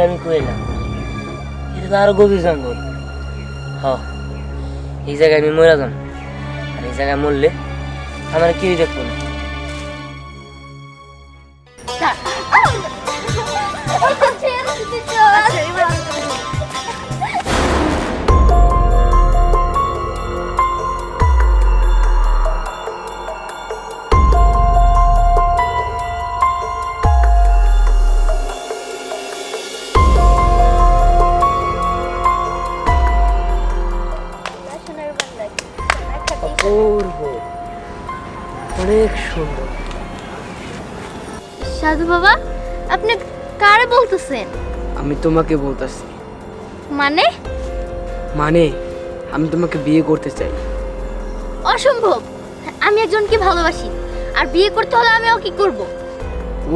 আমি কইলাম এটা তো আরো গভীর জঙ্গল। হ, এই জায়গায় আমি মরা যাম, আর এই জায়গায় মরলে আমার কেউ দেখবো না। অপূর্ব, অনেক সুন্দর। সাধু বাবা, আপনি কারে বলতেছেন? আমি তোমাকে বলতেছি। মানে? মানে আমি তোমাকে বিয়ে করতে চাই। অসম্ভব, আমি একজনকে ভালোবাসি, আর বিয়ে করতে হলে আমি ওকে করব।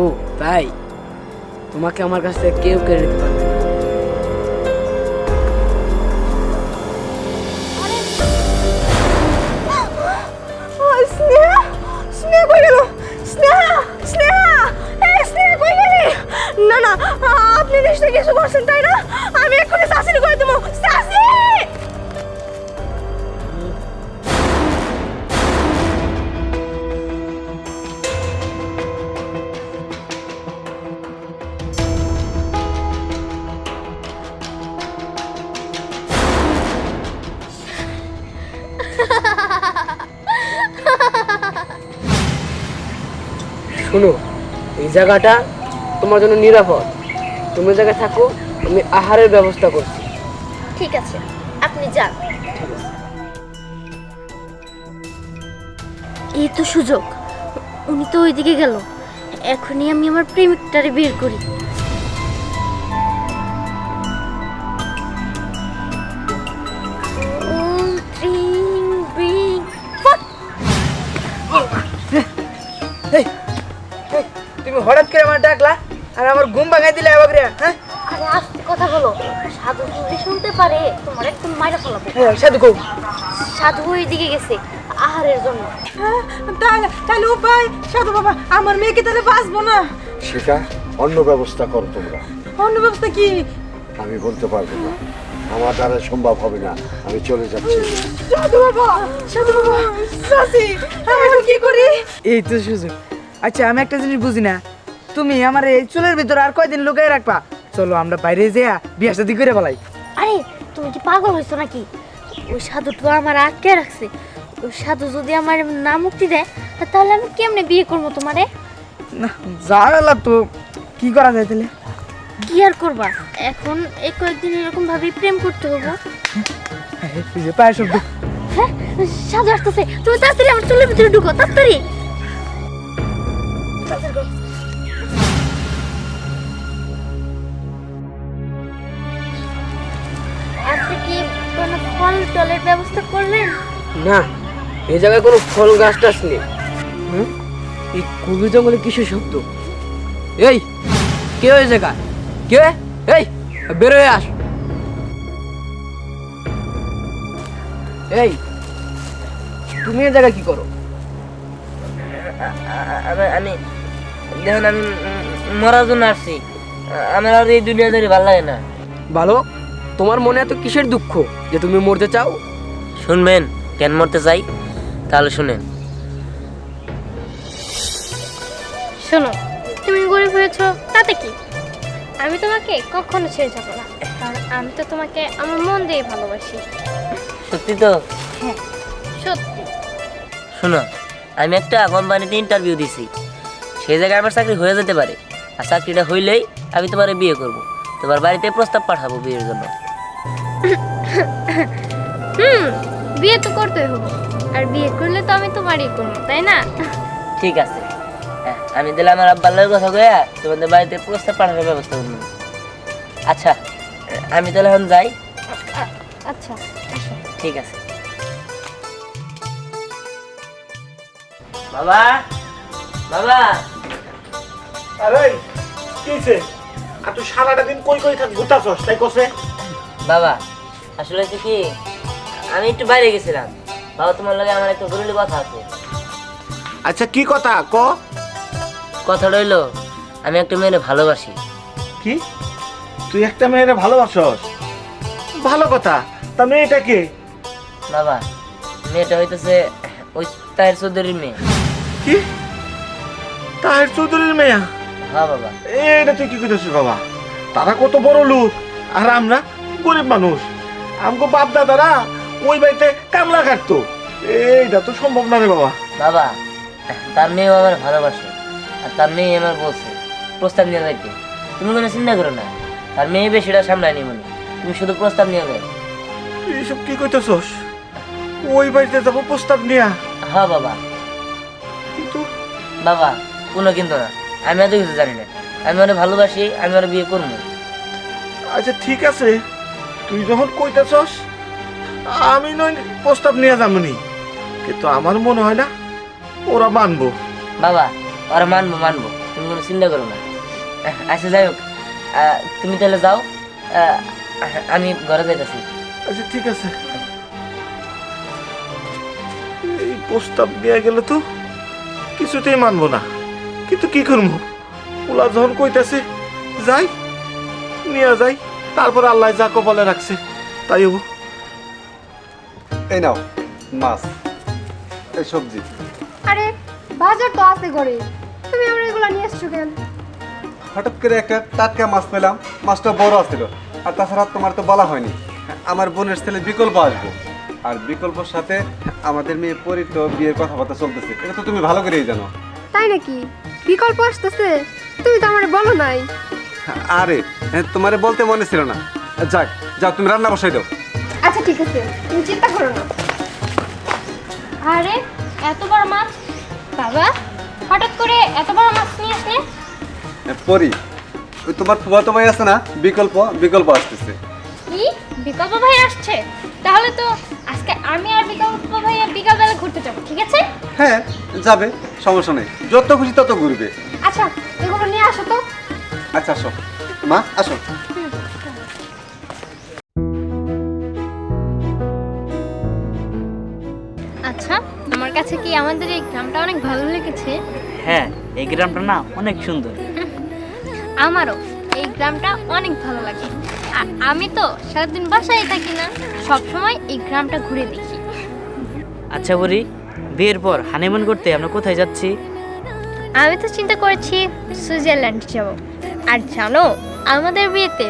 ও তাই? তোমাকে আমার কাছ থেকে কেউ কেড়ে নিতে পারবে না। স্নেহা, স্নেহা কই গেল? স্নেহা, স্নেহা, এই স্নেহা কই গেলি? না না, আপনি নিশ্চয়ই কিছু করছেন, তাই না? আমি এক্ষুনি শাশুড়ি করে দেবো। শাশুড়ি! শোনো, এই জায়গাটা তোমার জন্য নিরাপদ। তুমি জায়গায় থাকো, আমি আহারের ব্যবস্থা করছি। ঠিক আছে, আপনি যান। এই তো সুযোগ, উনি তো ওইদিকে গেল। এখনই আমি আমার প্রেমিকটারে বের করি। ওম ট্রিং ব্রিং ফট। তুমি হঠাৎ করে আমার ডাকলা আর আমার ঘুম ভাঙাই দিলে আবার রে। হ্যাঁ, আরে আস্তে কথা বলো, সাধু যদি শুনতে পারে তোমার একদম মাইরা ফেলাবো। সাধু কও। সাধু ওইদিকে গেছে আহারের জন্য। তাহলে তাহলে উপায় সাধু বাবা, আমার মেয়েকে তাহলে বাঁচবো না। সেটা অন্য ব্যবস্থা করো তোমরা। অন্য ব্যবস্থা কি? আমি বলতে পারবো না, আমার দ্বারা সম্ভব হবে না। আমি চলে যাচ্ছি। সাধু বাবা, সাধু বাবা, শাশি, আমি এখন কি করি? এই তো সুযোগ। আচ্ছা, আমি একটা জিনিস বুঝি না, তুমি আমার এই চুলের ভিতর আর কয়দিন লুকাই রাখবা? চলো আমরা বাইরে যেয়া বিয়া শাদী করে ফেলাই। আরে তুমি কি পাগল হয়েছো নাকি? ওই সাধু তো আমার আটকে রাখছে। ওই সাধু যদি আমার না মুক্তি দেয়, তাহলে আমি কেমনে বিয়ে করবো তোমারে? না, ঝামেলা তো, কি করা যায় তাহলে? কি আর করবা, এখন এই কয়েকদিন এরকম ভাবে প্রেম করতে হবে। এই যে পায়ের শব্দ। হ্যাঁ, সাধু আসতেছে, তুমি তাড়াতাড়ি আমার চুলের ভিতরে ঢুকো, তাড়াতাড়ি। আপনি কি কোনো ফল টলের ব্যবস্থা করলেন? না, এই জায়গায় কোনো ফল গাছ টাছ নেই। এই গভীর জঙ্গলে কিসের শব্দ? এই কে ওই জায়গায়? কে? এই বের হয়ে আস। এই তুমি এই জায়গায় কি করো? আমি দেখুন, আমি মরার জন্য আসছি। আমার আর এই দুনিয়াদারি ভালো লাগে না। ভালো, তোমার মনে এত কিসের দুঃখ যে তুমি মরতে চাও? শুনবেন কেন মরতে চাই? তাহলে শুনেন। শোনো, তুমি গরিব হয়েছো তাতে কি? আমি তোমাকে কখনো ছেড়ে যাবো না, কারণ আমি তো তোমাকে আমার মন দিয়ে ভালোবাসি। সত্যি তো? হ্যাঁ, সত্যি। শোনো, আমি একটা কোম্পানিতে ইন্টারভিউ দিছি, সেই জায়গায় আমার চাকরি হয়ে যেতে পারে। আর চাকরিটা হইলেই আমি তোমার বিয়ে করব, তোমার বাড়িতে প্রস্তাব পাঠাবো বিয়ের জন্য। বিয়ে তো করতেই হবে, আর বিয়ে করলে তো আমি তোমারই করবো, তাই না? ঠিক আছে, হ্যাঁ, আমি দিলে আমার আব্বার লগে কথা কইয়া তোমাদের বাড়িতে প্রস্তাব পাঠানোর ব্যবস্থা করবো। আচ্ছা, আমি তাহলে এখন যাই। আচ্ছা, আসো। ঠিক আছে। বাবা, বাবা। আরে কিছে? আর তুই সারাটা দিন কই কই থাক ঘুরতাছস তাই কসে? বাবা, আসলে হচ্ছে কি, আমি একটু বাইরে গেছিলাম। বাবা, তোমার লগে আমার একটা জরুরি কথা আছে। আচ্ছা, কি কথা ক? কথাটা হইলো, আমি একটা মেয়ে ভালোবাসি। কি? তুই একটা মেয়েরে ভালোবাসস, ভালো কথা। তা মেয়েটা কে? বাবা মেয়েটা হইতেছে ওই তাহের চৌধুরীর মেয়ে। কি তাহের চৌধুরীর মেয়া? হ্যাঁ বাবা। এটা তুই কি করতেছিস বাবা? তারা কত বড় লোক আর আমরা গরিব মানুষ। আমগো বাপ দাদারা ওই বাড়িতে কামলা খাটতো, এইটা তো সম্ভব না রে বাবা। বাবা তার মেয়েও আমার ভালোবাসে, আর তার মেয়ে আমার বলছে প্রস্তাব নিয়ে যাইতে। তুমি কোনো চিন্তা করো না, তার মেয়ে বেশিটা সামলায় নি মনে, তুমি শুধু প্রস্তাব নিয়ে যাই। এইসব কি কইতেছস? ওই বাড়িতে যাবো প্রস্তাব নিয়া? হ্যাঁ বাবা। কিন্তু বাবা কোনো কিন্তু না, আমি এত কিছু জানি না। আমি ওরা ভালোবাসি, আমি ওরা বিয়ে করবো। আচ্ছা ঠিক আছে, তুই যখন কইতেছস আমি নয় প্রস্তাব নিয়ে যাবনি, কিন্তু আমার মনে হয় না ওরা মানবো। বাবা ওরা মানবো মানবো, তুমি কোনো চিন্তা করো না। আচ্ছা যাই হোক, তুমি তাহলে যাও, আমি ঘরে যাইতেছি। আচ্ছা ঠিক আছে। এই প্রস্তাব নিয়ে গেলে তো কিছুতেই মানবো না, কিন্তু কি করবো? ওলা যখন কইতাছে যাই, নিয়ে যাই, তারপর আল্লাহ যা কপালে রাখছে তাই হবো। এই নাও মাছ, এই সবজি। আরে বাজার তো আছে ঘরে, তুমি আমরা এগুলো নিয়ে এসছো কেন? হঠাৎ করে একটা টাটকা মাছ পেলাম, মাছটা বড় আছিল। আর তাছাড়া তোমার তো বলা হয়নি আমার বোনের ছেলে বিকল্প আসবো, আর বিকল্পর সাথে আমাদের মেয়ে পরীর তো বিয়ের কথাবার্তা চলতেছে, এটা তো তুমি ভালো করেই জানো। তাই নাকি? বিকল্প আসতেছে? তুমি তো আমারে বলো নাই। আরে তোমারে বলতে মনে ছিল না। যাক যাও, তুমি রান্না বসাই দাও। আচ্ছা ঠিক আছে, তুমি চিন্তা করো না। আরে এত বড় মাছ বাবা, হঠাৎ করে এত বড় মাছ নিয়ে আসলে? পরি, ওই তোমার ফুফাতো ভাই আছে না বিকল্প, বিকল্প আসতেছে। কি বিকল্প ভাই আসছে? তাহলে তো আজকে আমি আর বিকল্প ভাই বিকালবেলা ঘুরতে যাবো, ঠিক আছে? হ্যাঁ যাবে, সমস্যা নেই, যত খুশি তত ঘুরবে। আচ্ছা এগুলো নিয়ে আসো তো। আচ্ছা আসো মা, আসো। আচ্ছা আমার কাছে কি আমাদের এই গ্রামটা অনেক ভালো লেগেছে? হ্যাঁ এই গ্রামটা না অনেক সুন্দর। আমারও এই গ্রামটা অনেক ভালো লাগে। আর আমি তো সারাদিন বাসায় থাকি না, সব সময় এই গ্রামটা ঘুরে দেখি। আচ্ছা বলি, বিয়ের পর হানিমুন করতে আমরা কোথায় যাচ্ছি? আমি তো চিন্তা করেছি সুইজারল্যান্ড যাব। আর জানো আমাদের বিয়েতে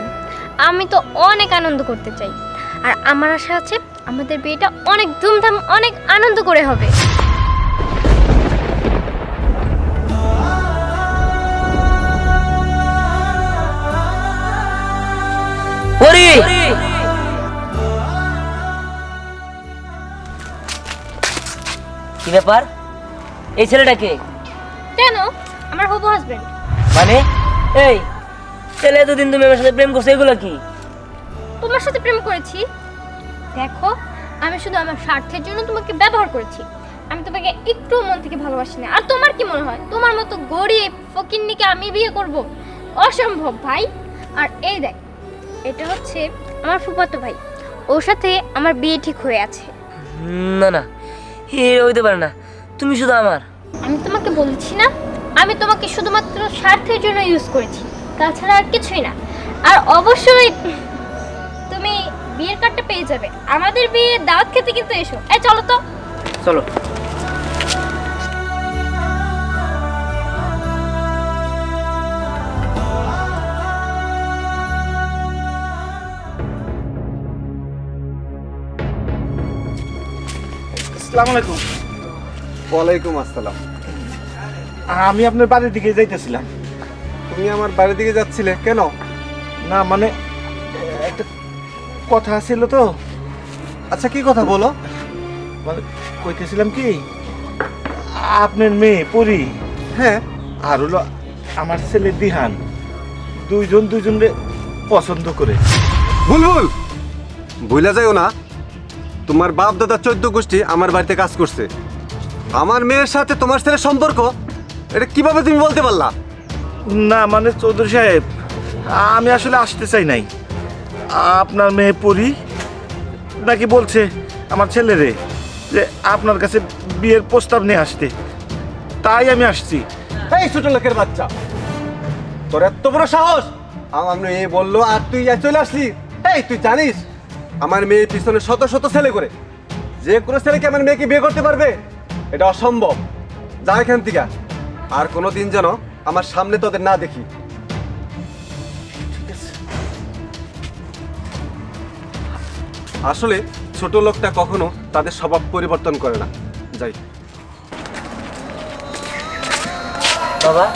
আমি তো অনেক আনন্দ করতে চাই, আর আমার আশা আছে আমাদের বিয়েটা অনেক ধুমধাম অনেক আনন্দ করে হবে। পরি কি ব্যাপার? এই ছেলেটাকে কেন? আমার হবু হাজবেন্ড। মানে এই ছেলে এতদিন তুমি আমার সাথে প্রেম করছো, এগুলো কি? তোমার সাথে প্রেম করেছি? দেখো আমি শুধু আমার স্বার্থের জন্য তোমাকে ব্যবহার করেছি, আমি তোমাকে একটু মন থেকে ভালোবাসি না। আর তোমার কি মনে হয় তোমার মতো গরিব ফকিন্নিকে আমি বিয়ে করব? অসম্ভব ভাই। আর এই দেখ, এটা হচ্ছে আমার ফুফাতো ভাই, ওর সাথে আমার বিয়ে ঠিক হয়ে আছে। না না, এ হইতে পারে না, তুমি শুধু আমার। আমি তোমাকে বলছি না, আমি তোমাকে শুধুমাত্র স্বার্থের জন্য ইউজ করেছি, তাছাড়া আর কিছুই না। আর অবশ্যই তুমি বিয়ের কার্ডটা পেয়ে যাবে, আমাদের বিয়ে দাওয়াত খেতে কিন্তু এসো। এই চলো তো। চলো। আসসালামু আলাইকুম। ওয়ালাইকুম আসসালাম। আমি আপনার বাড়ির দিকে যাইতেছিলাম। তুমি আমার বাড়ির দিকে যাচ্ছিলে কেন? না মানে একটা কথা ছিল তো। আচ্ছা কি কথা বলো। মানে কইতেছিলাম কি, আপনার মেয়ে পরি হ্যাঁ, আর হলো আমার ছেলে দিহান, দুইজন দুইজনকে পছন্দ করে। বুলবুল ভুলে যাইও না, তোমার বাপ দাদা 14 গোষ্ঠী আমার বাড়িতে কাজ করছে। আমার মেয়ের সাথে তোমার ছেলের সম্পর্ক, এটা কিভাবে তুমি বলতে পারলা? না মানে চৌধুরী সাহেব, আমি আসলে আসতে চাই নাই। আপনার মেয়ে পরি নাকি বলছে আমার ছেলেরে যে আপনার কাছে বিয়ের প্রস্তাব নিয়ে আসতে, তাই আমি আসছি। এই ছোট লোকের বাচ্চা, তোর এত বড় সাহস আমার মেয়ে বললো আর তুই চলে আসলি। এই তুই জানিস আমার মেয়ের পিছনে শত শত ছেলে করে, যে কোনো ছেলেকে আমার মেয়েকে বিয়ে করতে পারবে? এটা অসম্ভব। যা এখান থেকে, আর কোনো দিন যেন আমার সামনে তোদের না দেখি। আসলে ছোট লোকটা কখনো তাদের স্বভাব পরিবর্তন করে না। যাই। বাবা,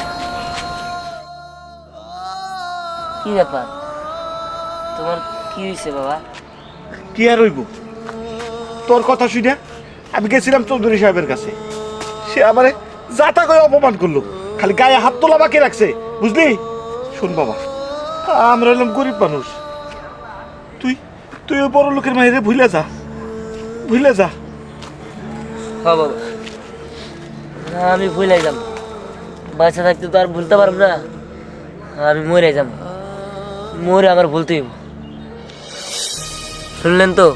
কি ব্যাপার? তোমার কি হয়েছে বাবা? কি আর হইব? তোর কথা শুনে আমি গেছিলাম চৌধুরী সাহেবের কাছে, সে আমারে যাতা করে অপমান করলো, খালি গায়ে হাত তোলা বাকি রাখছে, বুঝলি? শোন বাবা, আমরা হলাম গরিব মানুষ, তুই ওই বড় লোকের মায়েরে ভুলে যা। হ্যাঁ বাবা, আমি ভুলে যাব। বাচ্চা থাকতে তো আর ভুলতে পারব না, আমি মরে যাব, মরে আমার ভুলতে হইব। শুনলেন তো?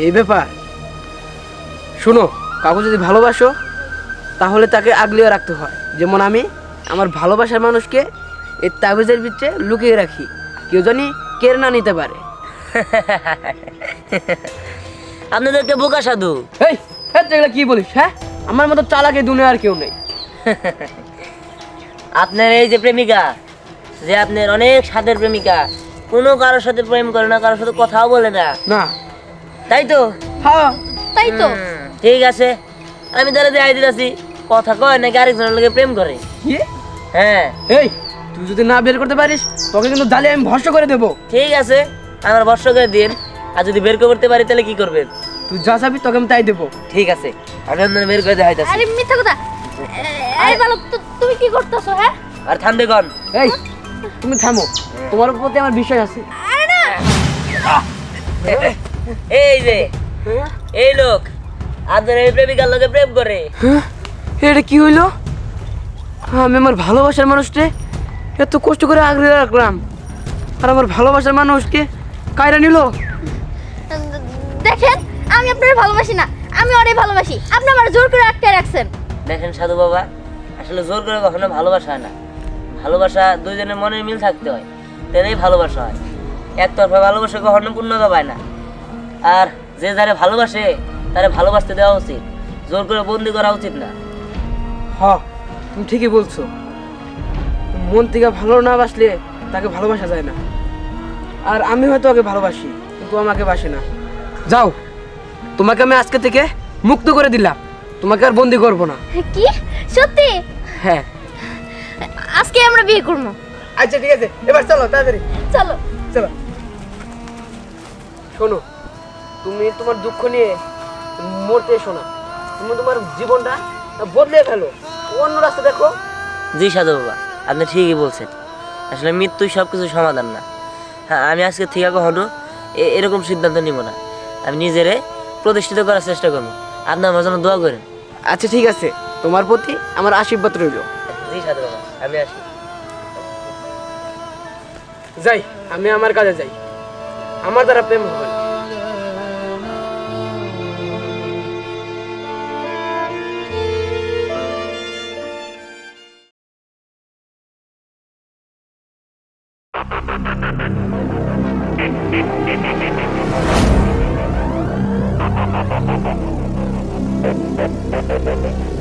এই ব্যাপার। শোনো, কাউকে যদি ভালোবাসো তাহলে তাকে আগলিয়ে রাখতে হয়। যেমন আমি আমার ভালোবাসার মানুষকে এই তাবিজের ভিতরে লুকিয়ে রাখি, কেউ জানি কেড়ে না নিতে পারে। আপনাদেরকে বোকা সাধু। এই এগুলা কি বলিস? হ্যাঁ, আমার মতো চালাক এই দুনিয়া আর কেউ নেই। আপনার এই যে প্রেমিকা, যে আপনার অনেক স্বাদের প্রেমিকা, কোনো কারোর সাথে প্রেম করে না, কারোর সাথে কথাও বলে না, না? তাই তো? হ্যাঁ, তাই তো। ঠিক আছে, আমি তাহলে দেখাই দিতেছি, কথা কয় নাকি আরেকজনের লোকে প্রেম করে। কি? হ্যাঁ। এই তুই যদি না বের করতে পারিস তোকে কিন্তু জালে আমি ভস্ম করে দেবো। ঠিক আছে, আমার বর্ষ করে দিন, আর যদি বের করতে পারি তাহলে কি করবেন? তুই যা চাবি তোকে আমি তাই দেবো। ঠিক আছে, আমি আপনার বের করে দেখাইতেছি। আরে মিথ্যা কথা। এই বালক, তুমি কি করতেছো? হ্যাঁ, আর থাম দেখুন। এই তুমি থামো, তোমার প্রতি আমার বিশ্বাস আছে। আরে না, এই যে এই লোক আপনার এই প্রেমিকার লোকে প্রেম করে। হ্যাঁ, এটা কি হইলো? আমি আমার ভালোবাসার মানুষকে এত কষ্ট করে আগলে রাখলাম, আর আমার ভালোবাসার মানুষকে কায়রা নিল। দেখেন আমি আপনার ভালোবাসি না, আমি ওরে ভালোবাসি। আপনি আমার জোর করে আটকে রাখছেন। দেখেন সাধু বাবা, আসলে জোর করে কখনো ভালোবাসা হয় না, ভালোবাসা দুইজনের মনের মিল থাকতে হয়, তাহলেই ভালোবাসা হয়। একতরফা ভালোবাসা কখনো পূর্ণতা পায় না। আর যে যারে ভালোবাসে তারে ভালোবাসতে দেওয়া উচিত, জোর করে বন্দি করা উচিত না। হ্যাঁ, তুমি ঠিকই বলছো। মন থেকে ভালো না বাসলে তাকে ভালোবাসা যায় না। আর আমি হয়তো ওকে ভালোবাসি, কিন্তু আমাকে বাসে না। যাও, তোমাকে আমি আজকে থেকে মুক্ত করে দিলাম, তোমাকে আর বন্দি করবো না। কি সত্যি? হ্যাঁ। আজকে আমরা বিয়ে করবো। আচ্ছা ঠিক আছে, এবার চলো তাড়াতাড়ি। চলো। চলো। শোনো, তুমি তোমার দুঃখ নিয়ে মরতে এসো না, তুমি তোমার জীবনটা বদলে ফেলো, অন্য রাস্তা দেখো। জি সাধু বাবা, আপনি ঠিকই বলছেন, আসলে মৃত্যুই সব কিছু সমাধান না। হ্যাঁ, আমি আজকে থেকে কখনো এরকম সিদ্ধান্ত নিব না, আমি নিজেরে প্রতিষ্ঠিত করার চেষ্টা করবো। আপনি আমার জন্য দোয়া করেন। আচ্ছা ঠিক আছে, তোমার প্রতি আমার আশীর্বাদ রইল। জি সাধু বাবা, আমি আসি। যাই, আমি আমার কাজে যাই, আমার দ্বারা প্রেম হবে না। Thank you.